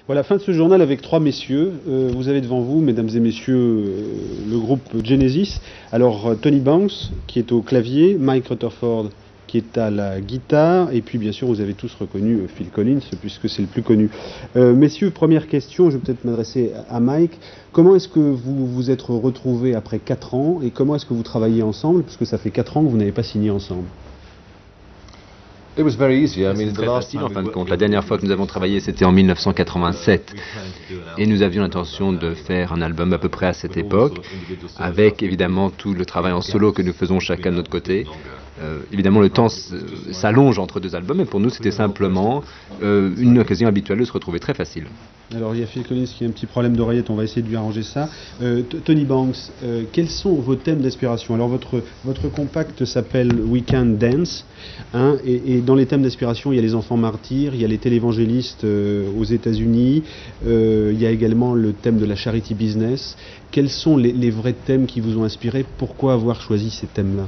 Voilà, fin de ce journal avec trois messieurs. Vous avez devant vous, mesdames et messieurs, le groupe Genesis. Alors, Tony Banks, qui est au clavier, Mike Rutherford, qui est à la guitare, et puis bien sûr, vous avez tous reconnu Phil Collins, puisque c'est le plus connu. Messieurs, première question, je vais peut-être m'adresser à Mike. Comment est-ce que vous vous êtes retrouvés après 4 ans, et comment est-ce que vous travaillez ensemble, puisque ça fait 4 ans que vous n'avez pas signé ensemble? C'est très facile en fin de compte. La dernière fois que nous avons travaillé, c'était en 1987. Et nous avions l'intention de faire un album à peu près à cette époque, avec évidemment tout le travail en solo que nous faisons chacun de notre côté. Évidemment, le temps s'allonge entre deux albums, et pour nous, c'était simplement une occasion habituelle de se retrouver très facile. Alors, il y a Phil Collins qui a un petit problème d'oreillette, on va essayer de lui arranger ça. Tony Banks, quels sont vos thèmes d'inspiration? Alors, votre compact s'appelle Weekend Dance, hein, et dans les thèmes d'inspiration, il y a les enfants martyrs, il y a les télévangélistes aux États-Unis, il y a également le thème de la charity business. Quels sont les vrais thèmes qui vous ont inspiré? Pourquoi avoir choisi ces thèmes-là?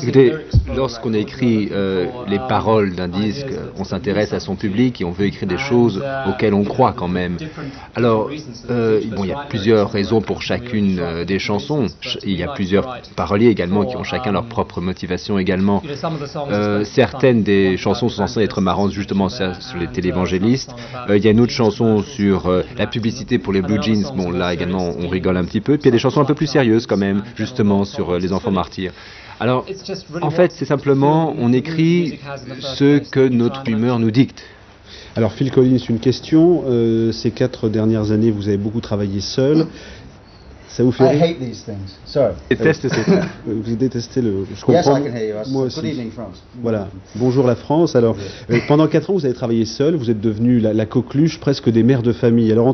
Écoutez, lorsqu'on écrit les paroles d'un disque, on s'intéresse à son public et on veut écrire des choses auxquelles on croit quand même. Alors, il y a plusieurs raisons pour chacune des chansons. Il y a plusieurs paroliers également qui ont chacun leur propre motivation également. Certaines des chansons sont censées être marrantes justement sur les télévangélistes. Il y a une autre chanson sur la publicité pour les blue jeans. Bon, là également, on rigole un petit peu. Puis il y a des chansons un peu plus sérieuses quand même, justement sur les enfants martyrs. Alors, en fait, c'est simplement, on écrit ce que notre humeur nous dicte. Alors, Phil Collins, une question. Ces 4 dernières années, vous avez beaucoup travaillé seul. Ça vous fait rire? Je déteste ces trucs. Vous détestez le... Je comprends. Moi aussi. Voilà. Bonjour la France. Alors, pendant 4 ans, vous avez travaillé seul. Vous êtes devenu la coqueluche presque des mères de famille. Alors,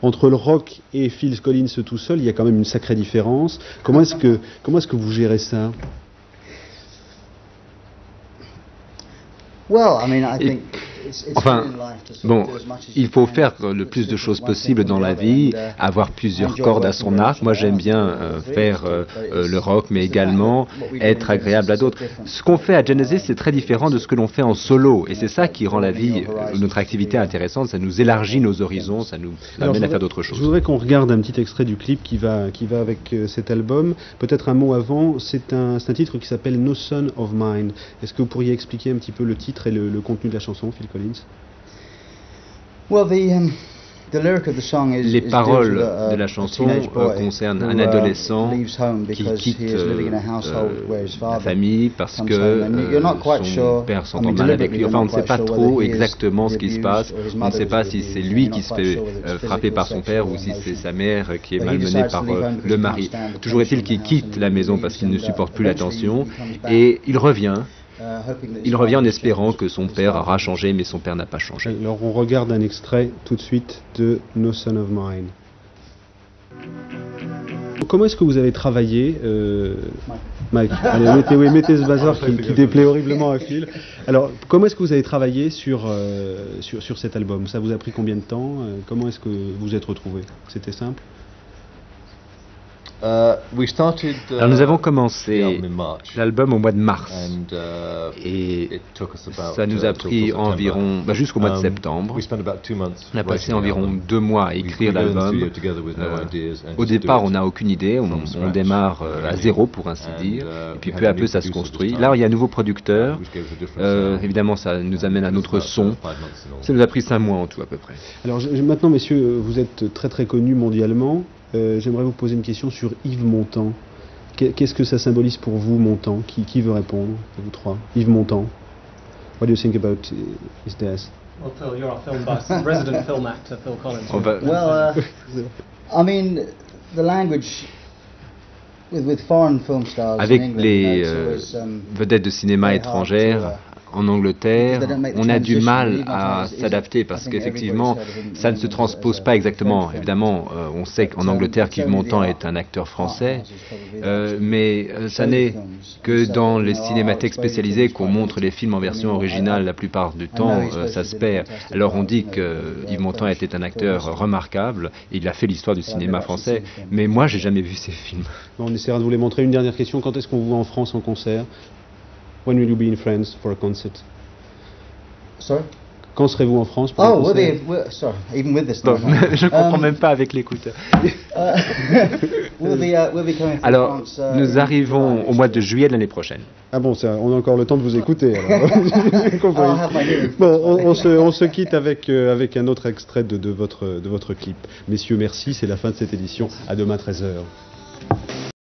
entre le rock et Phil Collins tout seul, il y a quand même une sacrée différence. Comment est-ce que vous gérez ça? Enfin, bon, il faut faire le plus de choses possible dans la vie, avoir plusieurs cordes à son arc. Moi, j'aime bien faire le rock, mais également être agréable à d'autres. Ce qu'on fait à Genesis, c'est très différent de ce que l'on fait en solo, et c'est ça qui rend la vie, notre activité intéressante. Ça nous élargit nos horizons, ça nous amène à faire d'autres choses. Je voudrais qu'on regarde un petit extrait du clip qui va avec cet album. Peut-être un mot avant, c'est un titre qui s'appelle No Son of Mine. Est-ce que vous pourriez expliquer un petit peu le titre et le contenu de la chanson, Phil Collins? Les paroles de la chanson concernent un adolescent qui quitte la famille parce que son père s'entend mal avec lui. Enfin, on ne sait pas trop exactement ce qui se passe. On ne sait pas si c'est lui qui se fait frapper par son père ou si c'est sa mère qui est malmenée par le mari. Toujours est-il qu'il quitte la maison parce qu'il ne supporte plus la tension et il revient. Il revient en espérant que son père aura changé, mais son père n'a pas changé. Alors on regarde un extrait tout de suite de No Son of Mine. Comment est-ce que vous avez travaillé, Mike? Allez, mettez ce bazar qui déplaît horriblement à Phil. Alors, comment est-ce que vous avez travaillé sur cet album? Ça vous a pris combien de temps? Comment est-ce que vous vous êtes retrouvés? C'était simple? Alors nous avons commencé l'album au mois de mars et ça nous a pris environ jusqu'au mois de septembre. On a passé environ 2 mois à écrire l'album. Au départ, on n'a aucune idée, on démarre à zéro pour ainsi dire, et puis peu à peu ça se construit. Là, il y a un nouveau producteur, évidemment ça nous amène à notre son. Ça nous a pris 5 mois en tout à peu près. Alors maintenant, messieurs, vous êtes très très connus mondialement. J'aimerais vous poser une question sur Yves Montand. Qu'est-ce que ça symbolise pour vous, Montand? Qui veut répondre? Vous trois. Yves Montand. What do you think about his death? Well, Phil, you're our film boss, resident film actor, Phil Collins. The language with foreign film stars avec in England, les vedettes de cinéma étrangères en Angleterre, on a du mal à s'adapter parce qu'effectivement, ça ne se transpose pas exactement. Évidemment, on sait qu'en Angleterre, qu'Yves Montand est un acteur français, mais ça n'est que dans les cinémathèques spécialisées qu'on montre les films en version originale la plupart du temps, ça se perd. Alors on dit que Yves Montand était un acteur remarquable, il a fait l'histoire du cinéma français, mais moi j'ai jamais vu ces films. On essaiera de vous les montrer. Une dernière question, quand est-ce qu'on vous voit en France en concert? When will you be in France for a concert? Sorry. Quand serez-vous en France pour le Oh, concert? sorry. Even with this. Bon, now. je ne comprends même pas avec l'écouteur. We'll be coming to Alors, France, nous arrivons au mois de juillet de l'année prochaine. Ah bon, on a encore le temps de vous écouter. Alors. J'ai compris. I'll have my hearing. Bon, on se quitte avec un autre extrait de votre clip. Messieurs, merci, c'est la fin de cette édition. À demain 13h.